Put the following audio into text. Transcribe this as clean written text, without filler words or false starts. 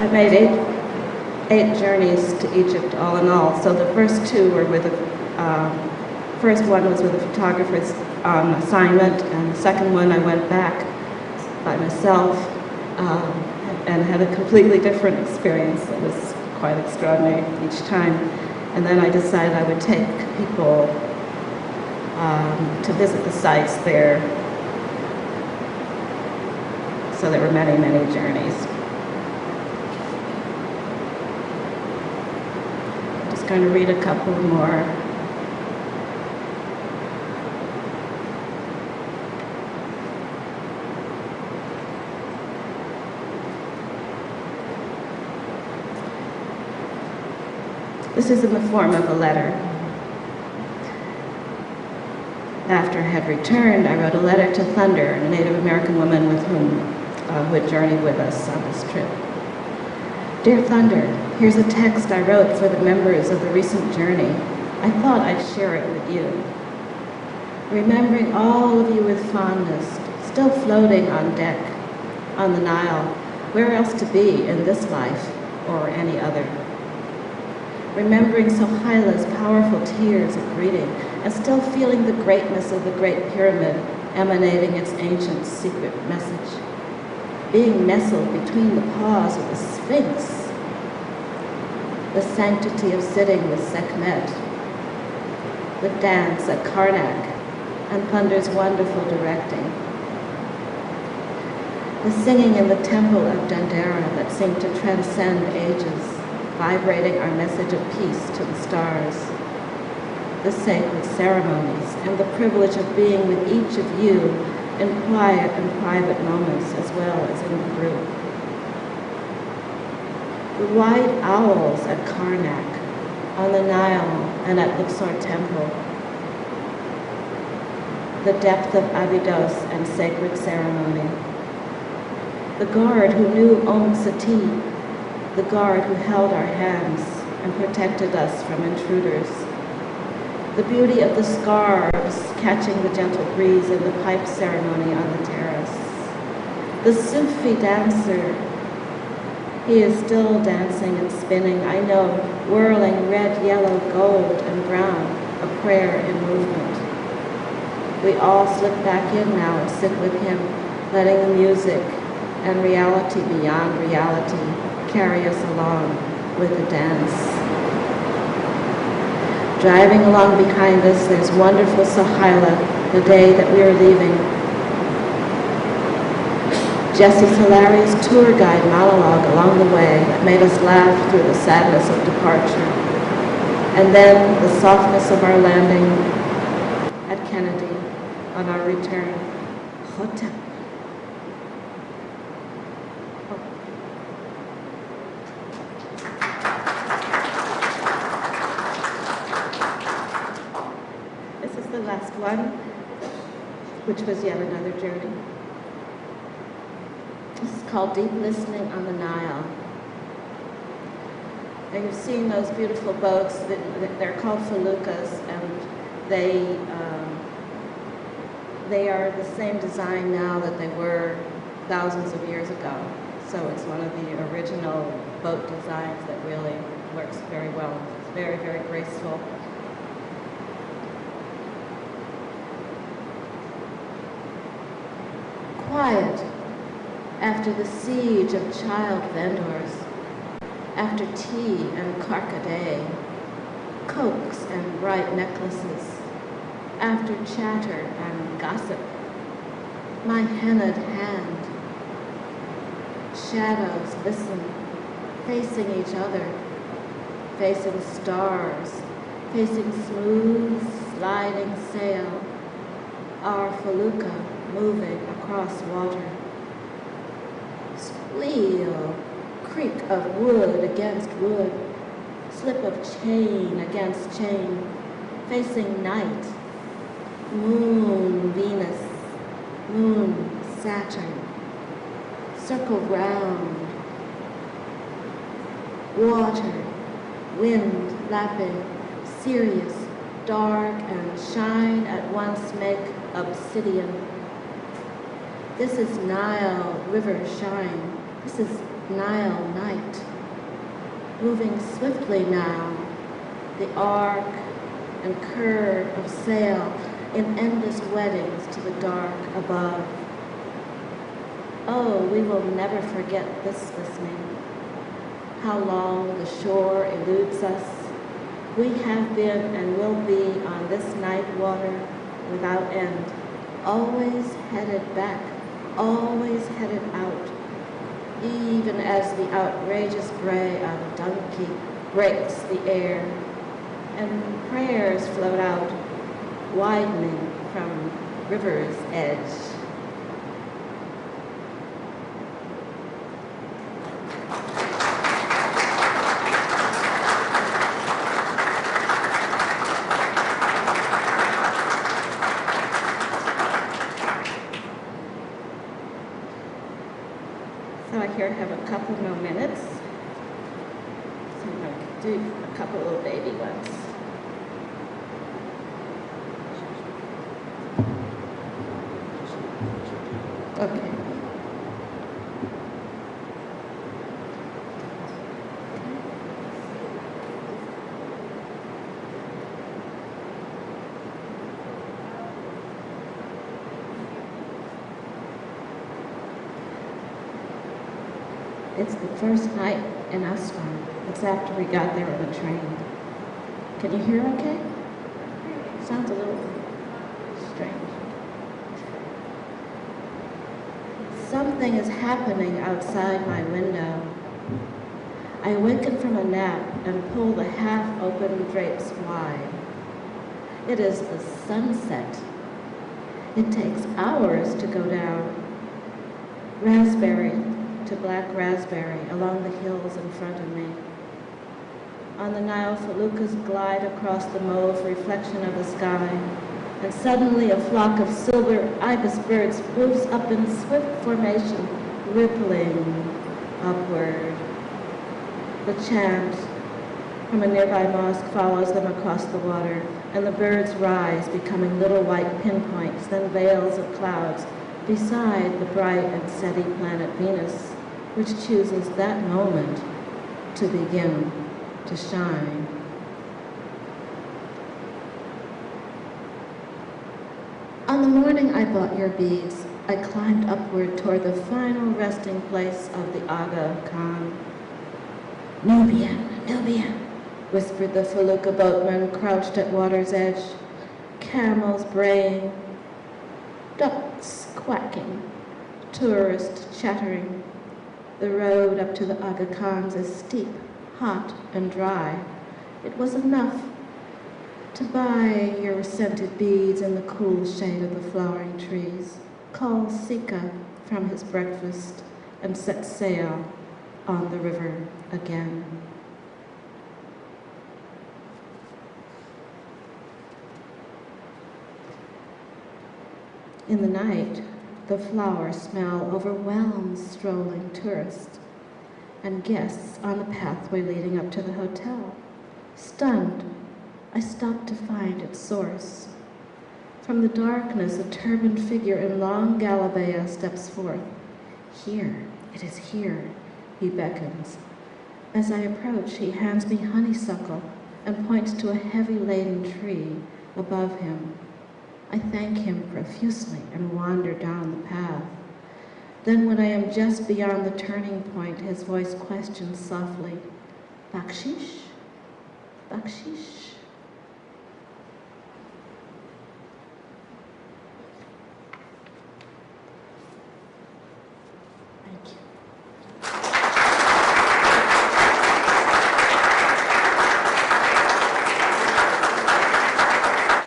I made eight journeys to Egypt all in all. So the first two were with first one was with a photographer's on assignment, and the second one I went back by myself and had a completely different experience. It was quite extraordinary each time. And then I decided I would take people to visit the sites there. So there were many, many journeys. I'm just going to read a couple more. This is in the form of a letter. After I had returned, I wrote a letter to Thunder, a Native American woman with whom who had journeyed with us on this trip. Dear Thunder, here's a text I wrote for the members of the recent journey. I thought I'd share it with you. Remembering all of you with fondness, still floating on deck, on the Nile, where else to be in this life or any other? Remembering Sohaila's powerful tears of greeting, and still feeling the greatness of the Great Pyramid emanating its ancient secret message. Being nestled between the paws of the Sphinx, the sanctity of sitting with Sekhmet, the dance at Karnak, and Thunder's wonderful directing. The singing in the temple of Dendera that seemed to transcend ages, vibrating our message of peace to the stars, the sacred ceremonies, and the privilege of being with each of you in quiet and private moments as well as in the group. The white owls at Karnak, on the Nile and at Luxor Temple, the depth of Abydos and sacred ceremony, the guard who knew Sati, the guard who held our hands and protected us from intruders, the beauty of the scarves catching the gentle breeze in the pipe ceremony on the terrace, the Sufi dancer, he is still dancing and spinning, I know, whirling red, yellow, gold, and brown, a prayer in movement. We all slip back in now and sit with him, letting the music and reality beyond reality carry us along with the dance. Driving along behind us, there's wonderful Sohaila, the day that we are leaving. Jesse's hilarious tour guide monologue along the way that made us laugh through the sadness of departure. And then the softness of our landing at Kennedy on our return. Hotep. Last one, which was yet another journey. This is called Deep Listening on the Nile. Now you've seen those beautiful boats, they're called feluccas, and they are the same design now that they were thousands of years ago. So it's one of the original boat designs that really works very well. It's very, very graceful. Quiet after the siege of child vendors, after tea and carcadet, cokes and bright necklaces, after chatter and gossip, my hennaed hand, shadows listen, facing each other, facing stars, facing smooth, sliding sail, our felucca moving across water. Squeal, creak of wood against wood, slip of chain against chain, facing night, moon, Venus, moon, Saturn, circle round, water, wind lapping, Sirius, dark and shine at once make obsidian. This is Nile river shine. This is Nile Night, moving swiftly now, the arc and curve of sail in endless weddings to the dark above. Oh, we will never forget this listening. How long the shore eludes us. We have been and will be on this night water without end, always headed back, always headed out, even as the outrageous bray of a donkey breaks the air, and prayers float out, widening from river's edge. So I here have a couple more minutes. So I'm going to do a couple little baby ones. Okay. It's the first night in Aswan. It's after we got there on the train. Can you hear okay? Sounds a little strange. Something is happening outside my window. I awaken from a nap and pull the half-open drapes wide. It is the sunset. It takes hours to go down. Raspberry to black raspberry along the hills in front of me. On the Nile, feluccas glide across the mauve reflection of the sky, and suddenly a flock of silver ibis birds moves up in swift formation, rippling upward. The chant from a nearby mosque follows them across the water, and the birds rise, becoming little white pinpoints, then veils of clouds, beside the bright and steady planet Venus, which chooses that moment to begin to shine. On the morning I bought your beads, I climbed upward toward the final resting place of the Aga Khan. Nubian, Nubian, whispered the felucca boatman crouched at water's edge, camels braying, ducks quacking, tourists chattering. The road up to the Aga Khans is steep, hot, and dry. It was enough to buy your scented beads in the cool shade of the flowering trees, call Sika from his breakfast, and set sail on the river again. In the night, the flower smell overwhelms strolling tourists and guests on the pathway leading up to the hotel. Stunned, I stop to find its source. From the darkness, a turbaned figure in long galabea steps forth. Here, it is here, he beckons. As I approach, he hands me honeysuckle and points to a heavy-laden tree above him. I thank him profusely and wander down the path. Then when I am just beyond the turning point, his voice questions softly, Bakshish? Bakshish?